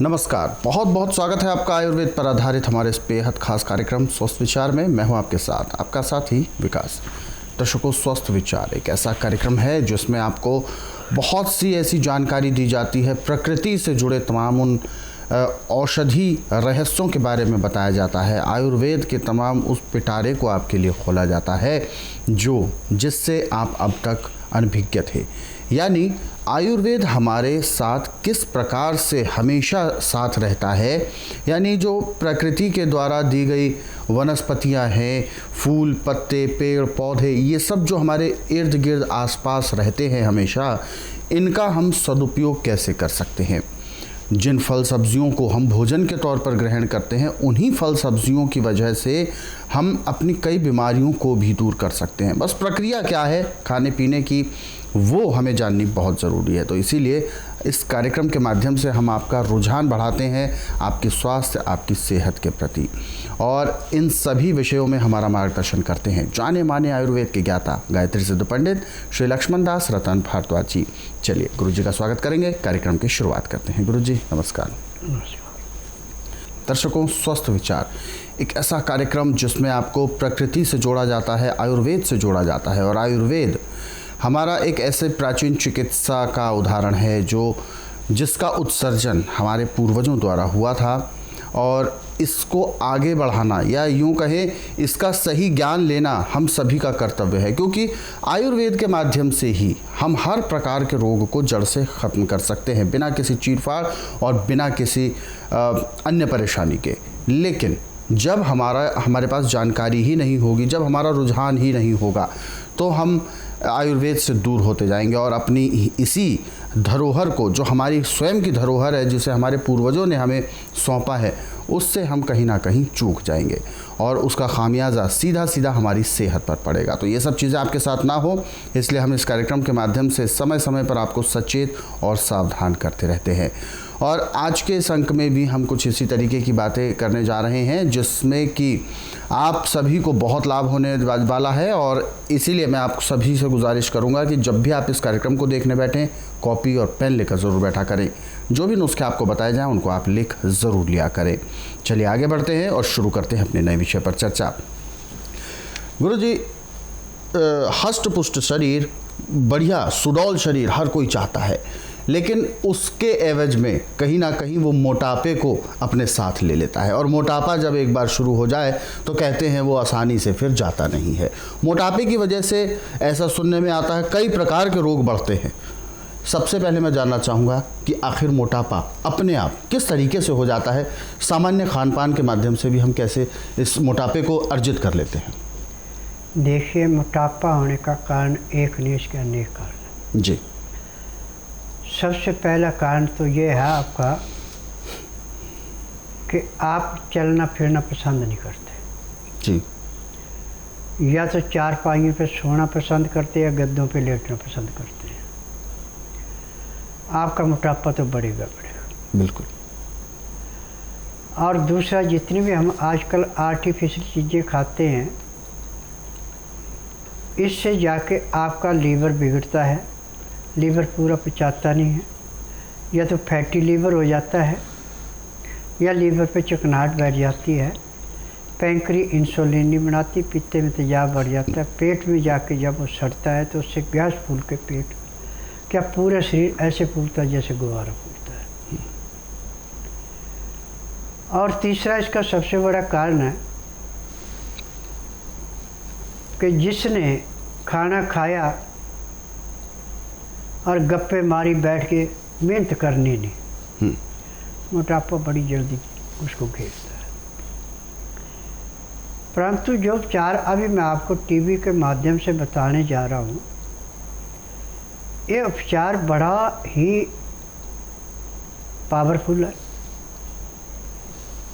नमस्कार, बहुत बहुत स्वागत है आपका आयुर्वेद पर आधारित हमारे इस बेहद खास कार्यक्रम स्वस्थ विचार में। मैं हूं आपके साथ, आपका साथी विकास। दर्शकों, स्वस्थ विचार एक ऐसा कार्यक्रम है जिसमें आपको बहुत सी ऐसी जानकारी दी जाती है, प्रकृति से जुड़े तमाम उन औषधि रहस्यों के बारे में बताया जाता है, आयुर्वेद के तमाम उस पिटारे को आपके लिए खोला जाता है जिससे आप अब तक अनभिज्ञ थे। यानी आयुर्वेद हमारे साथ किस प्रकार से हमेशा साथ रहता है, यानी जो प्रकृति के द्वारा दी गई वनस्पतियां हैं, फूल पत्ते पेड़ पौधे, ये सब जो हमारे इर्द गिर्द आसपास रहते हैं हमेशा, इनका हम सदुपयोग कैसे कर सकते हैं। जिन फल सब्जियों को हम भोजन के तौर पर ग्रहण करते हैं, उन्हीं फल सब्जियों की वजह से हम अपनी कई बीमारियों को भी दूर कर सकते हैं। बस प्रक्रिया क्या है खाने पीने की, वो हमें जाननी बहुत ज़रूरी है। तो इसीलिए इस कार्यक्रम के माध्यम से हम आपका रुझान बढ़ाते हैं आपके स्वास्थ्य, आपकी सेहत के प्रति, और इन सभी विषयों में हमारा मार्गदर्शन करते हैं जाने माने आयुर्वेद के ज्ञाता गायत्री सिद्ध पंडित श्री लक्ष्मण दास रतन भारद्वाज जी। चलिए गुरु जी का स्वागत करेंगे, कार्यक्रम की शुरुआत करते हैं। गुरु जी नमस्कार। दर्शकों, स्वस्थ विचार एक ऐसा कार्यक्रम जिसमें आपको प्रकृति से जोड़ा जाता है, आयुर्वेद से जोड़ा जाता है, और आयुर्वेद हमारा एक ऐसे प्राचीन चिकित्सा का उदाहरण है जिसका उत्सर्जन हमारे पूर्वजों द्वारा हुआ था, और इसको आगे बढ़ाना या यूं कहें इसका सही ज्ञान लेना हम सभी का कर्तव्य है, क्योंकि आयुर्वेद के माध्यम से ही हम हर प्रकार के रोग को जड़ से ख़त्म कर सकते हैं, बिना किसी चीरफाड़ और बिना किसी अन्य परेशानी के। लेकिन जब हमारे पास जानकारी ही नहीं होगी, जब हमारा रुझान ही नहीं होगा, तो हम आयुर्वेद से दूर होते जाएंगे और अपनी इसी धरोहर को, जो हमारी स्वयं की धरोहर है, जिसे हमारे पूर्वजों ने हमें सौंपा है, उससे हम कहीं ना कहीं चूक जाएंगे और उसका खामियाजा सीधा सीधा हमारी सेहत पर पड़ेगा। तो ये सब चीज़ें आपके साथ ना हो, इसलिए हम इस कार्यक्रम के माध्यम से समय समय पर आपको सचेत और सावधान करते रहते हैं। और आज के इस अंक में भी हम कुछ इसी तरीके की बातें करने जा रहे हैं जिसमें कि आप सभी को बहुत लाभ होने वाला है, और इसीलिए मैं आप सभी से गुजारिश करूंगा कि जब भी आप इस कार्यक्रम को देखने बैठें, कॉपी और पेन लेकर ज़रूर बैठा करें। जो भी नुस्खे आपको बताए जाएं उनको आप लिख ज़रूर लिया करें। चलिए आगे बढ़ते हैं और शुरू करते हैं अपने नए विषय पर चर्चा। गुरु जी, हष्ट पुष्ट शरीर, बढ़िया सुडौल शरीर हर कोई चाहता है, लेकिन उसके एवज में कहीं ना कहीं वो मोटापे को अपने साथ ले लेता है, और मोटापा जब एक बार शुरू हो जाए तो कहते हैं वो आसानी से फिर जाता नहीं है। मोटापे की वजह से ऐसा सुनने में आता है कई प्रकार के रोग बढ़ते हैं। सबसे पहले मैं जानना चाहूँगा कि आखिर मोटापा अपने आप किस तरीके से हो जाता है, सामान्य खान पान के माध्यम से भी हम कैसे इस मोटापे को अर्जित कर लेते हैं। देखिए, मोटापा होने का कारण एक नहीं, इसके अनेक कारण जी। सबसे पहला कारण तो ये है आपका कि आप चलना फिरना पसंद नहीं करते जी। या तो चारपाइयों पे सोना पसंद करते या गद्दों पे लेटना पसंद करते हैं, आपका मोटापा तो बढ़ेगा। बिल्कुल। और दूसरा, जितनी भी हम आजकल आर्टिफिशियल चीज़ें खाते हैं, इससे जाके आपका लीवर बिगड़ता है, लीवर पूरा पचाता नहीं है, या तो फैटी लीवर हो जाता है या लीवर पे चिकनाहट बैठ जाती है, पैंक्री इंसुलिन नहीं बनाती, पित्ते में तेजाब बढ़ जाता है, पेट में जाके जब वो सड़ता है तो उससे गैस फूल के पेट, क्या पूरा शरीर ऐसे फूलता है जैसे गुब्बारा फूलता है। और तीसरा इसका सबसे बड़ा कारण है कि जिसने खाना खाया और गप्पे मारी बैठ के मेहनत करनी नहीं, मोटापा बड़ी जल्दी उसको घेरता है। परंतु जो उपचार अभी मैं आपको टीवी के माध्यम से बताने जा रहा हूँ, ये उपचार बड़ा ही पावरफुल है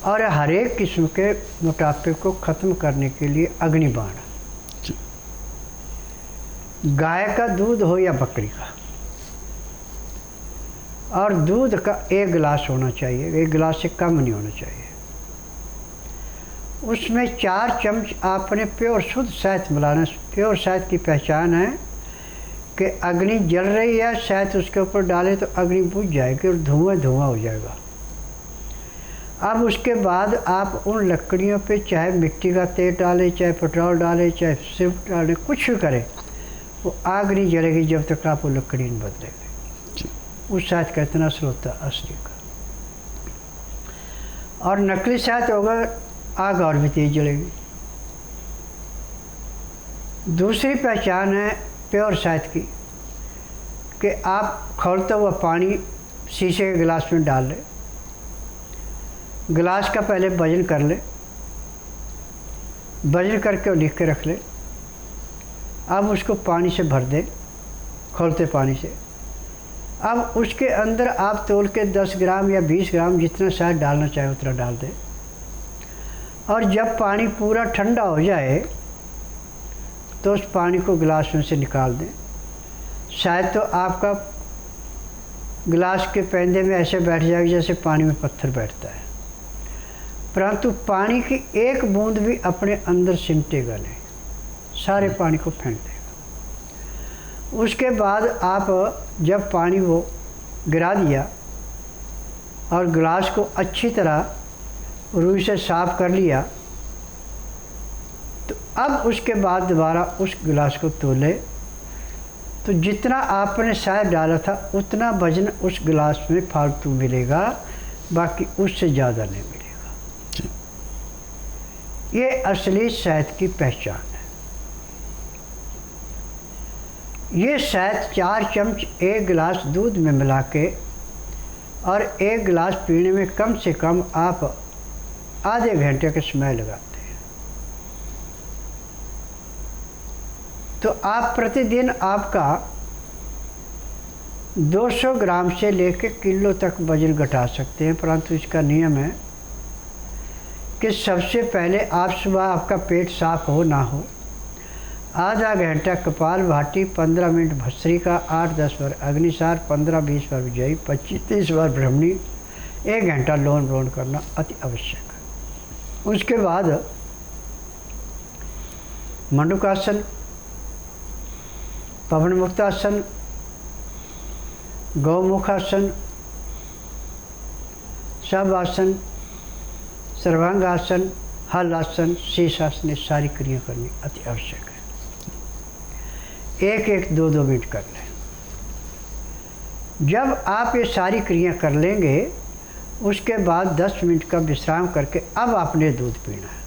और हर एक किस्म के मोटापे को ख़त्म करने के लिए अग्निबाण है। गाय का दूध हो या बकरी का, और दूध का 1 गिलास होना चाहिए, 1 गिलास से कम नहीं होना चाहिए। उसमें 4 चम्मच आपने प्योर शुद्ध शहद मिलाना। प्योर शहद की पहचान है कि अग्नि जल रही है, शहद उसके ऊपर डाले तो अग्नि बुझ जाएगी और धुआं धुआं हो जाएगा। अब उसके बाद आप उन लकड़ियों पे चाहे मिट्टी का तेल डालें, चाहे पेट्रोल डालें, चाहे सिर्फ डालें, कुछ भी करें, वो आग नहीं जलेगी जब तक आप वो लकड़ी नहीं बदलेंगे। उस शहद का इतना असर होता है असली का। और नकली शहद होगा, आग और भी तेज जलेगी। दूसरी पहचान है प्योर शहद की कि आप खौलता हुआ पानी शीशे के गिलास में डाल लें, गिलास का पहले वजन कर ले, वजन करके वो लिख के रख ले। अब उसको पानी से भर दें, खौलते पानी से। अब उसके अंदर आप तोल के 10 ग्राम या 20 ग्राम जितना शहद डालना चाहे उतना डाल दें। और जब पानी पूरा ठंडा हो जाए तो उस पानी को गिलास में से निकाल दें। शायद तो आपका गिलास के पैंदे में ऐसे बैठ जाएगा जैसे पानी में पत्थर बैठता है, परंतु पानी की एक बूंद भी अपने अंदर सिमटेगा नहीं, सारे पानी को फेंक देगा। उसके बाद आप जब पानी वो गिरा दिया और गिलास को अच्छी तरह रुई से साफ कर लिया, तो अब उसके बाद दोबारा उस गिलास को तोले तो जितना आपने शहद डाला था उतना वजन उस गिलास में फालतू मिलेगा, बाकी उससे ज़्यादा नहीं मिलेगा। ये असली शहद की पहचान है। ये शहद 4 चम्मच 1 गिलास दूध में मिला के और 1 गिलास पीने में कम से कम आप आधे घंटे का समय लगाते हैं। तो आप प्रतिदिन आपका 200 ग्राम से लेकर किलो तक वजन घटा सकते हैं, परंतु इसका नियम है कि सबसे पहले आप सुबह आपका पेट साफ हो ना हो, आधा घंटा कपालभाति, 15 मिनट भस्त्रिका, 8-10 बार अग्निसार, 15-20 बार विजयी, 25-30 बार ब्रह्मणी, 1 घंटा लोन रोन करना अति आवश्यक है। उसके बाद मंडूकासन, पवन मुक्तासन, गौमुखासन, शवासन, सर्वांगासन, हलासन, शीर्षासन, ये सारी क्रिया करनी अति आवश्यक है। 1-1, 2-2 मिनट कर लें। जब आप ये सारी क्रिया कर लेंगे उसके बाद 10 मिनट का विश्राम करके अब आपने दूध पीना है।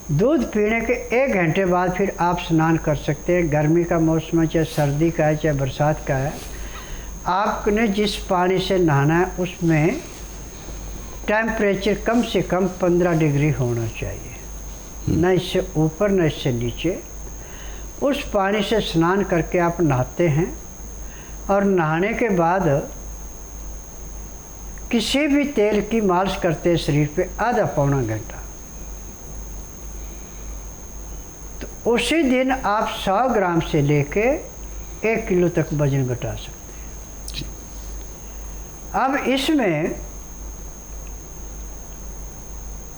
दूध पीने के 1 घंटे बाद फिर आप स्नान कर सकते हैं। गर्मी का मौसम है, चाहे सर्दी का है, चाहे बरसात का है, आपने जिस पानी से नहाना है उसमें टेम्परेचर कम से कम 15 डिग्री होना चाहिए, न इससे ऊपर न इससे नीचे। उस पानी से स्नान करके आप नहाते हैं और नहाने के बाद किसी भी तेल की मालिश करते हैं शरीर पे आधा पौना घंटा, तो उसी दिन आप 100 ग्राम से लेके 1 किलो तक वजन घटा सकते हैं। अब इसमें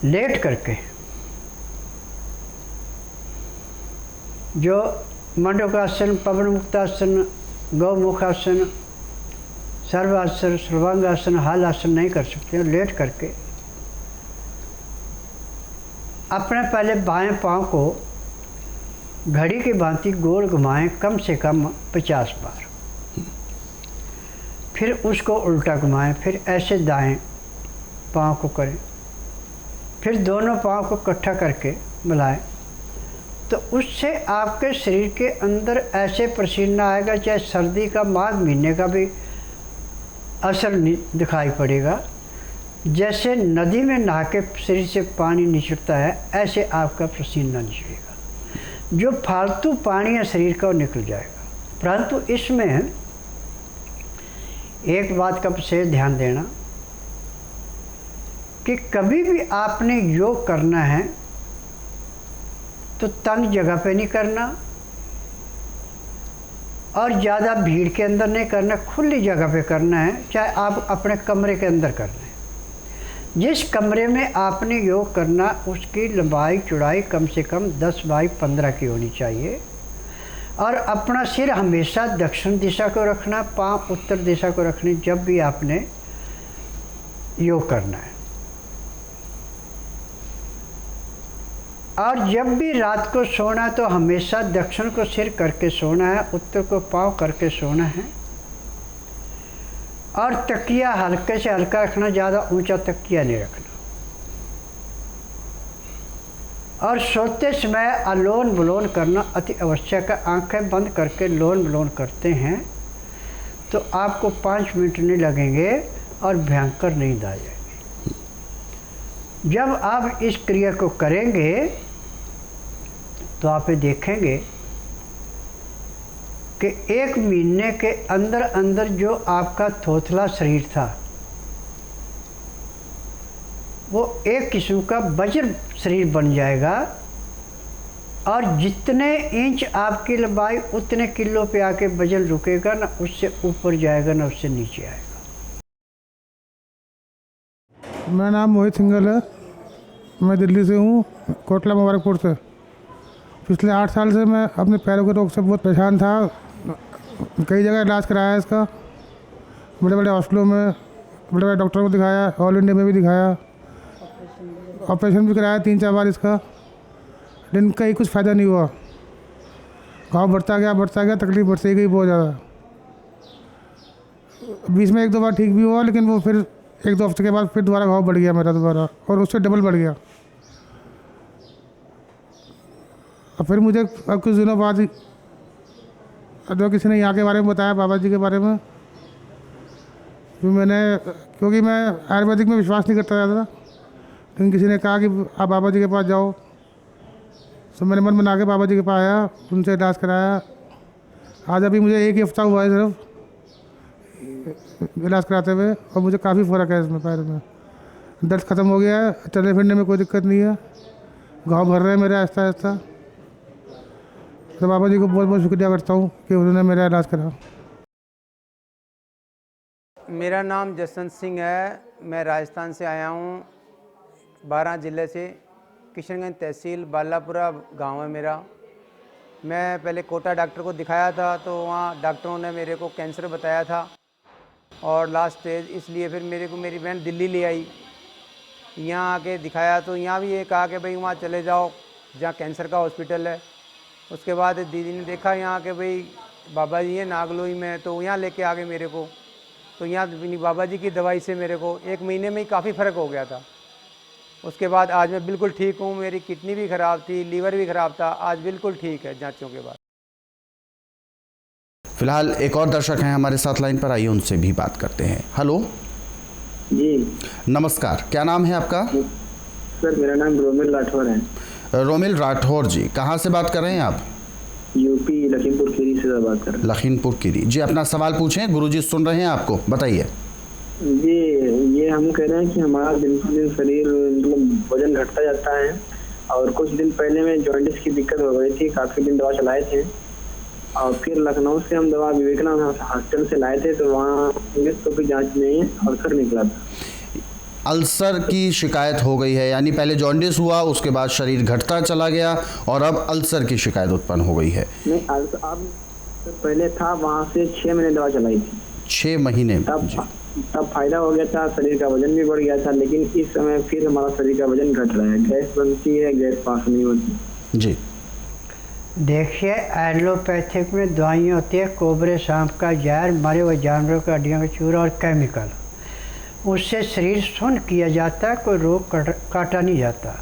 लेट करके जो मंडूकासन, पवन मुक्तासन, गौमुखासन, सर्वासन, सर्वांगासन, हलासन नहीं कर सकते। लेट करके अपने पहले बाएं पांव को घड़ी की भांति गोल घुमाएं कम से कम 50 बार, फिर उसको उल्टा घुमाएं, फिर ऐसे दाएं पांव को करें, फिर दोनों पांव को इकट्ठा करके मिलाएं, तो उससे आपके शरीर के अंदर ऐसे पसीना आएगा, चाहे सर्दी का माघ महीने का भी असर दिखाई पड़ेगा। जैसे नदी में नहा के शरीर से पानी निचड़ता है, ऐसे आपका पसीना निचड़ेगा। जो फालतू पानी है शरीर का वो निकल जाएगा। परंतु इसमें एक बात का विशेष ध्यान देना कि कभी भी आपने योग करना है तो तंग जगह पे नहीं करना और ज़्यादा भीड़ के अंदर नहीं करना, खुली जगह पे करना है। चाहे आप अपने कमरे के अंदर कर लें। जिस कमरे में आपने योग करना उसकी लंबाई चौड़ाई कम से कम 10 बाई 15 की होनी चाहिए और अपना सिर हमेशा दक्षिण दिशा को रखना, पाँव उत्तर दिशा को रखने। जब भी आपने योग करना है। और जब भी रात को सोना तो हमेशा दक्षिण को सिर करके सोना है, उत्तर को पाँव करके सोना है। और तकिया हल्के से हल्का रखना, ज़्यादा ऊंचा तकिया नहीं रखना। और सोते समय अलोन विलोन करना अति आवश्यक है। आंखें बंद करके लोन विलोन करते हैं तो आपको 5 मिनट नहीं लगेंगे और भयंकर नींद आ जाएगी। जब आप इस क्रिया को करेंगे तो आप ये देखेंगे कि 1 महीने के अंदर अंदर जो आपका थोथला शरीर था वो एक किस्म का वज्र शरीर बन जाएगा। और जितने इंच आपकी लंबाई उतने किलो पे आके वजन रुकेगा, ना उससे ऊपर जाएगा ना उससे नीचे आएगा। मेरा नाम मोहित सिंघल है। मैं दिल्ली से हूँ, कोटला मुबारकपुर से। पिछले 8 साल से मैं अपने पैरों के रोग से बहुत परेशान था। कई जगह इलाज कराया इसका, बड़े बड़े हॉस्पिटलों में, बड़े बड़े डॉक्टरों को दिखाया, ऑल इंडिया में भी दिखाया, ऑपरेशन भी कराया 3-4 बार इसका, लेकिन कहीं कुछ फ़ायदा नहीं हुआ। घाव बढ़ता गया, तकलीफ बढ़ती गई बहुत ज़्यादा। बीच में 1-2 बार ठीक भी हुआ, लेकिन वो फिर 1-2 हफ्ते के बाद फिर दोबारा घाव बढ़ गया मेरा दोबारा, और उससे डबल बढ़ गया। और फिर मुझे अब कुछ दिनों बाद जो किसी ने यहाँ के बारे में बताया, बाबा जी के बारे में, फिर मैंने, क्योंकि मैं आयुर्वेदिक में विश्वास नहीं करता ज़्यादा, लेकिन किसी ने कहा कि आप बाबा जी के पास जाओ, तो मैंने मन बना के बाबा जी के पास आया, उनसे इलाज कराया। आज अभी मुझे 1 ही हफ्ता हुआ है सिर्फ इलाज कराते हुए, और मुझे काफ़ी फ़र्क है इसमें। पैर में दर्द ख़त्म हो गया है, चलने फिरने में कोई दिक्कत नहीं है, घाव भर रहे हैं मेरे आहिस्ता आहिस्ता। तो बाबा जी को बहुत बहुत शुक्रिया करता हूँ कि उन्होंने मेरा इलाज करा। मेरा नाम जसवंत सिंह है। मैं राजस्थान से आया हूँ, 12 ज़िले से। किशनगंज तहसील बालापुरा गांव है मेरा। मैं पहले कोटा डॉक्टर को दिखाया था, तो वहाँ डॉक्टरों ने मेरे को कैंसर बताया था और लास्ट स्टेज, इसलिए फिर मेरे को मेरी बहन दिल्ली ले आई। यहाँ आके दिखाया तो यहाँ भी ये कहा कि भाई वहाँ चले जाओ जहाँ कैंसर का हॉस्पिटल है। उसके बाद दीदी ने देखा यहाँ के भाई बाबा जी हैं नागलोई में, तो यहाँ लेके आ गए मेरे को। तो यहाँ बाबा जी की दवाई से मेरे को 1 महीने में ही काफ़ी फ़र्क हो गया था। उसके बाद आज मैं बिल्कुल ठीक हूँ। मेरी किडनी भी ख़राब थी, लीवर भी ख़राब था, आज बिल्कुल ठीक है जांचों के बाद। फिलहाल एक और दर्शक हैं हमारे साथ लाइन पर, आइए उनसे भी बात करते हैं। हेलो जी नमस्कार, क्या नाम है आपका? सर मेरा नाम रोमिल राठौर है। रोमिल राठौर जी, कहाँ से बात कर रहे हैं आप? यूपी लखीमपुर खीरी से बात कर रहे हैं। लखीमपुर खीरी जी, अपना सवाल पूछें, गुरुजी सुन रहे हैं आपको, बताइए। जी ये हम कह रहे हैं कि हमारा दिन पर दिन शरीर मतलब वजन घटता जाता है, और कुछ दिन पहले में जॉइंटिस की दिक्कत हो गई थी, काफ़ी दिन दवा चलाए थे, और फिर लखनऊ से हम दवा विवेकानंद हॉस्पिटल से लाए थे, तो वहाँ तो कोई जाँच में अल्सर निकला था। अल्सर की शिकायत हो गई है, यानी पहले जॉन्डिस हुआ, उसके बाद शरीर घटता चला गया और अब अल्सर की शिकायत उत्पन्न हो गई है। नहीं अब पहले था, वहाँ से 6 महीने दवा चलाई थी। 6 महीने तब फायदा हो गया था, शरीर का वजन भी बढ़ गया था, लेकिन इस समय फिर हमारा शरीर का वजन घट रहा है, गैस बनती है, गैस पास नहीं होती। जी देखिए, एलोपैथिक में दवाइयाँ होती है, कोबरे सांप का जहर, मरे हुए जानवरों का हड्डियों का चूरा और केमिकल, उससे शरीर सुन्न किया जाता है, कोई रोग काटा नहीं जाता।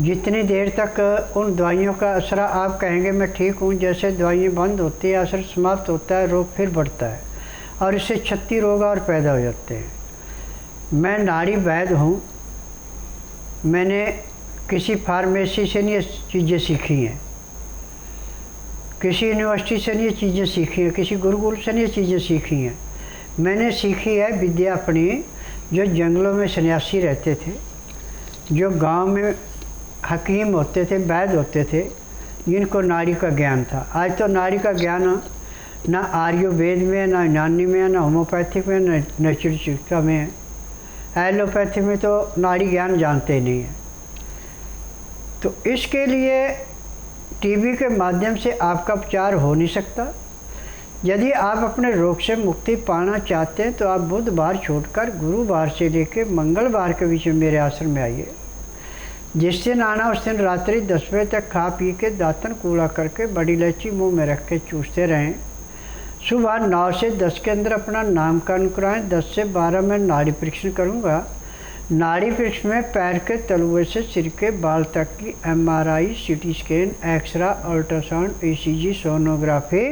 जितनी देर तक उन दवाइयों का असर आप कहेंगे मैं ठीक हूँ, जैसे दवाइयाँ बंद होती है, असर समाप्त होता है, रोग फिर बढ़ता है और इससे 36 रोग और पैदा हो जाते हैं। मैं नाड़ी वैद्य हूँ, मैंने किसी फार्मेसी से नहीं ये चीज़ें सीखी हैं, किसी यूनिवर्सिटी से नहीं ये चीज़ें सीखी हैं, किसी गुरुकुल से नहीं ये चीज़ें सीखी हैं। मैंने सीखी है विद्या अपनी, जो जंगलों में सन्यासी रहते थे, जो गांव में हकीम होते थे, वैद्य होते थे, जिनको नाड़ी का ज्ञान था। आज तो नाड़ी का ज्ञान ना आयुर्वेद में, ना यूनानी में, ना होम्योपैथिक में, ना नेचुरल चिकित्सा में है। एलोपैथिक में तो नाड़ी ज्ञान जानते ही नहीं है। तो इसके लिए टीवी के माध्यम से आपका उपचार हो नहीं सकता। यदि आप अपने रोग से मुक्ति पाना चाहते हैं तो आप बुधवार छोड़कर गुरुवार से लेकर मंगलवार के बीच में मेरे आश्रम में आइए। जिस दिन आना उस दिन रात्रि 10 बजे तक खा पी के दातन कूड़ा करके बड़ी इलायची मुंह में रख के चूसते रहें। सुबह 9 से 10 के अंदर अपना नामकरण कराएं। 10 से 12 में नाड़ी परीक्षण करूँगा। नाड़ी परीक्षण में पैर के तलुए से सिर के बाल तक की MRI, CT scan, x ray, ultrasound, ECG, sonography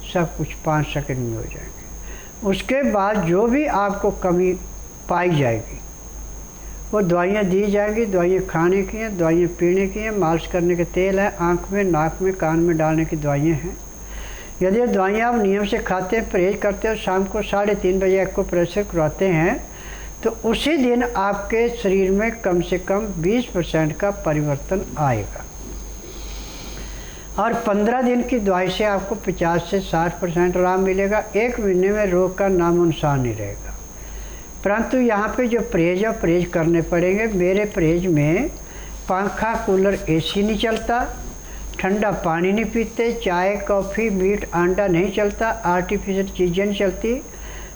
सब कुछ 5 सेकंड में हो जाएंगे। उसके बाद जो भी आपको कमी पाई जाएगी वो दवाइयाँ दी जाएंगी। दवाइयाँ खाने की हैं, दवाइयाँ पीने की हैं, मालिश करने के तेल है, आँख में, नाक में, कान में डालने की दवाइयाँ हैं। यदि दवाइयाँ आप नियम से खाते हैं, परहेज करते हैं और शाम को 3:30 बजे एक्यूप्रेशर करवाते हैं तो उसी दिन आपके शरीर में कम से कम 20% का परिवर्तन आएगा। और 15 दिन की दवाई से आपको 50 से 60% आराम मिलेगा। 1 महीने में रोग का नामो निशान नहीं रहेगा। परंतु यहाँ पे जो परहेज है परहेज करने पड़ेंगे। मेरे परहेज में पंखा, कूलर, AC नहीं चलता, ठंडा पानी नहीं पीते, चाय, कॉफ़ी, मीट, अंडा नहीं चलता, आर्टिफिशियल चीज़ें नहीं चलती,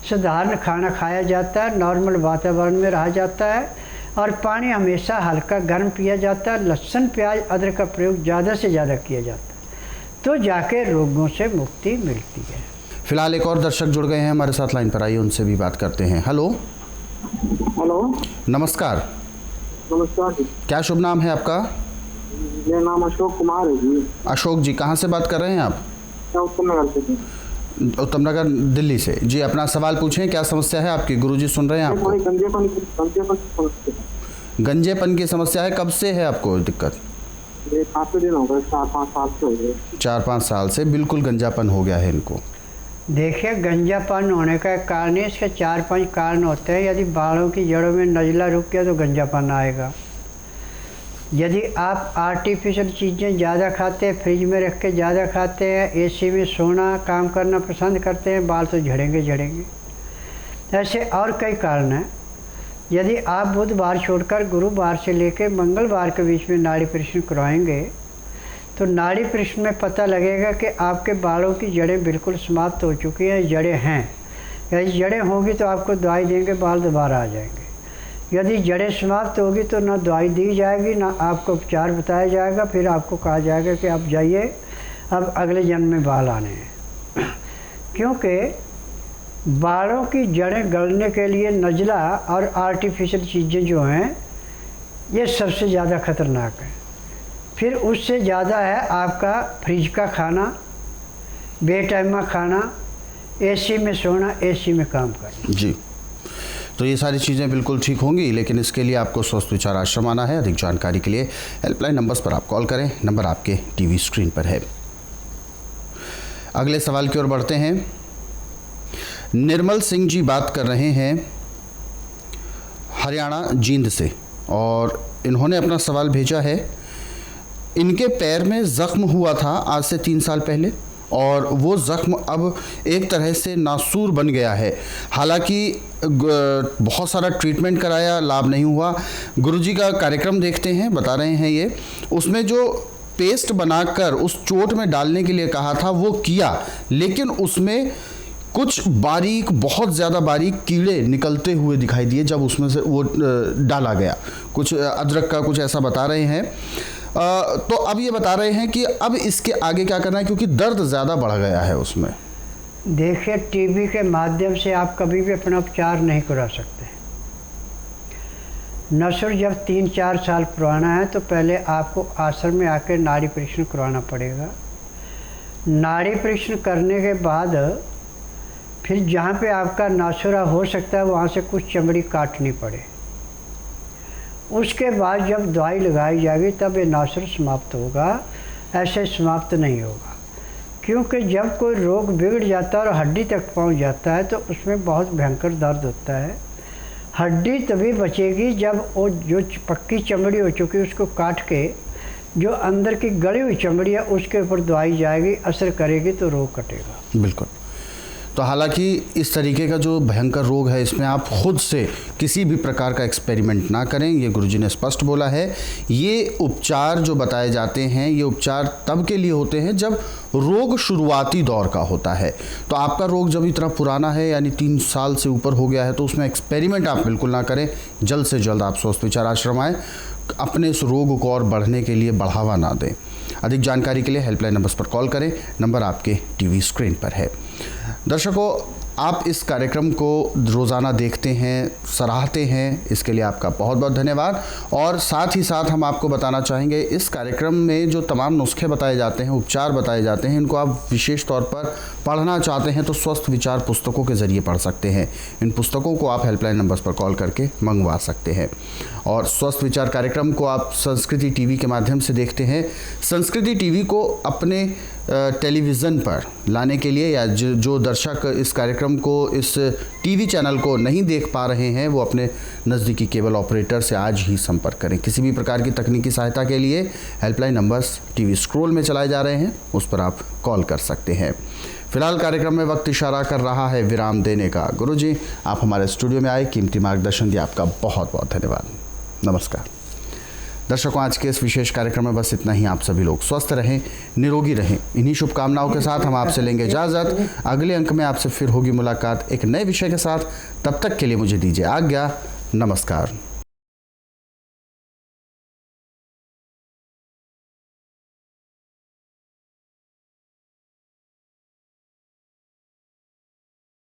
साधारण खाना खाया जाता है, नॉर्मल वातावरण में रहा जाता है और पानी हमेशा हल्का गर्म पिया जाता है। लहसुन, प्याज, अदरक का प्रयोग ज़्यादा से ज़्यादा किया जाता है तो जाके रोगों से मुक्ति मिलती है। फिलहाल एक और दर्शक जुड़ गए हैं हमारे साथ लाइन पर, आइए उनसे भी बात करते हैं। हेलो। हेलो, नमस्कार। नमस्कार जी। क्या शुभ नाम है आपका? मेरा नाम अशोक कुमार है जी। अशोक जी, कहाँ से बात कर रहे हैं आप? उत्तम नगर से। उत्तम नगर, दिल्ली से। जी, अपना सवाल पूछें, क्या समस्या है आपकी? गुरुजी सुन रहे हैं आपको। गंजेपन की समस्या है। कब से है आपको दिक्कत? काफी दिन हो गए, 4-5 साल से हो गए। 4-5 साल से बिल्कुल गंजापन हो गया है इनको। देखिए, गंजापन होने का एक कारण है, इसके 4-5 कारण होते हैं। यदि बालों की जड़ों में नज़ला रुक गया तो गंजापन आएगा। यदि आप आर्टिफिशियल चीज़ें ज़्यादा खाते हैं, फ्रिज में रख के ज़्यादा खाते हैं, AC में सोना, काम करना पसंद करते हैं, बाल तो झड़ेंगे। ऐसे और कई कारण हैं। यदि आप बुधवार छोड़कर गुरुवार से लेकर मंगलवार के बीच में नाड़ी परीक्षण करवाएंगे तो नाड़ी परीक्षण में पता लगेगा कि आपके बालों की जड़ें बिल्कुल समाप्त हो चुकी हैं, जड़ें हैं। यदि जड़ें होंगी तो आपको दवाई देंगे, बाल दोबारा आ जाएंगे। यदि जड़ें समाप्त होगी तो ना दवाई दी जाएगी, ना आपको उपचार बताया जाएगा। फिर आपको कहा जाएगा कि आप जाइए, अब अगले जन्म में बाल आने हैं। क्योंकि बालों की जड़ें गलने के लिए नज़ला और आर्टिफिशियल चीज़ें जो हैं ये सबसे ज़्यादा ख़तरनाक है। फिर उससे ज़्यादा है आपका फ्रिज का खाना, बेटाइमा खाना, AC में सोना, AC में काम करना। जी, तो ये सारी चीज़ें बिल्कुल ठीक होंगी, लेकिन इसके लिए आपको स्वस्थ विचार आश्रम आना है। अधिक जानकारी के लिए हेल्पलाइन नंबर्स पर आप कॉल करें, नंबर आपके टीवी स्क्रीन पर है। अगले सवाल की ओर बढ़ते हैं। निर्मल सिंह जी बात कर रहे हैं हरियाणा जींद से और इन्होंने अपना सवाल भेजा है। इनके पैर में ज़ख्म हुआ था आज से 3 साल पहले और वो ज़ख्म अब एक तरह से नासूर बन गया है। हालांकि बहुत सारा ट्रीटमेंट कराया, लाभ नहीं हुआ। गुरुजी का कार्यक्रम देखते हैं, बता रहे हैं ये, उसमें जो पेस्ट बनाकर उस चोट में डालने के लिए कहा था वो किया, लेकिन उसमें कुछ बारीक, बहुत ज़्यादा बारीक कीड़े निकलते हुए दिखाई दिए जब उसमें से वो डाला गया। कुछ अदरक का कुछ ऐसा बता रहे हैं। तो अब ये बता रहे हैं कि अब इसके आगे क्या करना है, क्योंकि दर्द ज़्यादा बढ़ गया है उसमें। देखिए, टीबी के माध्यम से आप कभी भी अपना उपचार नहीं करा सकते। नसुर जब 3-4 साल पुराना है तो पहले आपको आश्रम में आकर नाड़ी परीक्षण करवाना पड़ेगा। नाड़ी परीक्षण करने के बाद फिर जहाँ पे आपका नासुरा हो सकता है वहाँ से कुछ चमड़ी काटनी पड़े। उसके बाद जब दवाई लगाई जाएगी तब ये नासुर समाप्त होगा, ऐसे समाप्त नहीं होगा। क्योंकि जब कोई रोग बिगड़ जाता है और हड्डी तक पहुंच जाता है तो उसमें बहुत भयंकर दर्द होता है। हड्डी तभी बचेगी जब वो जो पक्की चमड़ी हो चुकी है उसको काट के जो अंदर की गली हुई चमड़ी है उसके ऊपर दवाई जाएगी, असर करेगी तो रोग कटेगा। बिल्कुल। तो हालांकि इस तरीके का जो भयंकर रोग है इसमें आप खुद से किसी भी प्रकार का एक्सपेरिमेंट ना करें, ये गुरुजी ने स्पष्ट बोला है। ये उपचार जो बताए जाते हैं ये उपचार तब के लिए होते हैं जब रोग शुरुआती दौर का होता है। तो आपका रोग जब इतना पुराना है यानी 3 साल से ऊपर हो गया है तो उसमें एक्सपेरिमेंट आप बिल्कुल ना करें। जल्द से जल्द आप स्वस्थ विचार आश्रम आएँ, अपने इस रोग को और बढ़ने के लिए बढ़ावा ना दें। अधिक जानकारी के लिए हेल्पलाइन नंबर्स पर कॉल करें, नंबर आपके टीवी स्क्रीन पर है। दर्शकों, आप इस कार्यक्रम को रोज़ाना देखते हैं, सराहते हैं, इसके लिए आपका बहुत बहुत धन्यवाद। और साथ ही साथ हम आपको बताना चाहेंगे इस कार्यक्रम में जो तमाम नुस्खे बताए जाते हैं, उपचार बताए जाते हैं, इनको आप विशेष तौर पर पढ़ना चाहते हैं तो स्वस्थ विचार पुस्तकों के ज़रिए पढ़ सकते हैं। इन पुस्तकों को आप हेल्पलाइन नंबर्स पर कॉल करके मंगवा सकते हैं। और स्वस्थ विचार कार्यक्रम को आप संस्कृति टीवी के माध्यम से देखते हैं। संस्कृति टीवी को अपने टेलीविज़न पर लाने के लिए या जो दर्शक इस कार्यक्रम को, इस टीवी चैनल को नहीं देख पा रहे हैं, वो अपने नज़दीकी केबल ऑपरेटर से आज ही संपर्क करें। किसी भी प्रकार की तकनीकी सहायता के लिए हेल्पलाइन नंबर्स टीवी स्क्रॉल में चलाए जा रहे हैं, उस पर आप कॉल कर सकते हैं। फिलहाल कार्यक्रम में वक्त इशारा कर रहा है विराम देने का। गुरुजी, आप हमारे स्टूडियो में आए, कीमती मार्गदर्शन दिया, आपका बहुत बहुत धन्यवाद। नमस्कार। दर्शकों, आज के इस विशेष कार्यक्रम में बस इतना ही। आप सभी लोग स्वस्थ रहें, निरोगी रहें। इन्हीं शुभकामनाओं के साथ हम आपसे लेंगे इजाज़त। अगले अंक में आपसे फिर होगी मुलाकात एक नए विषय के साथ। तब तक के लिए मुझे दीजिए आज्ञा। नमस्कार।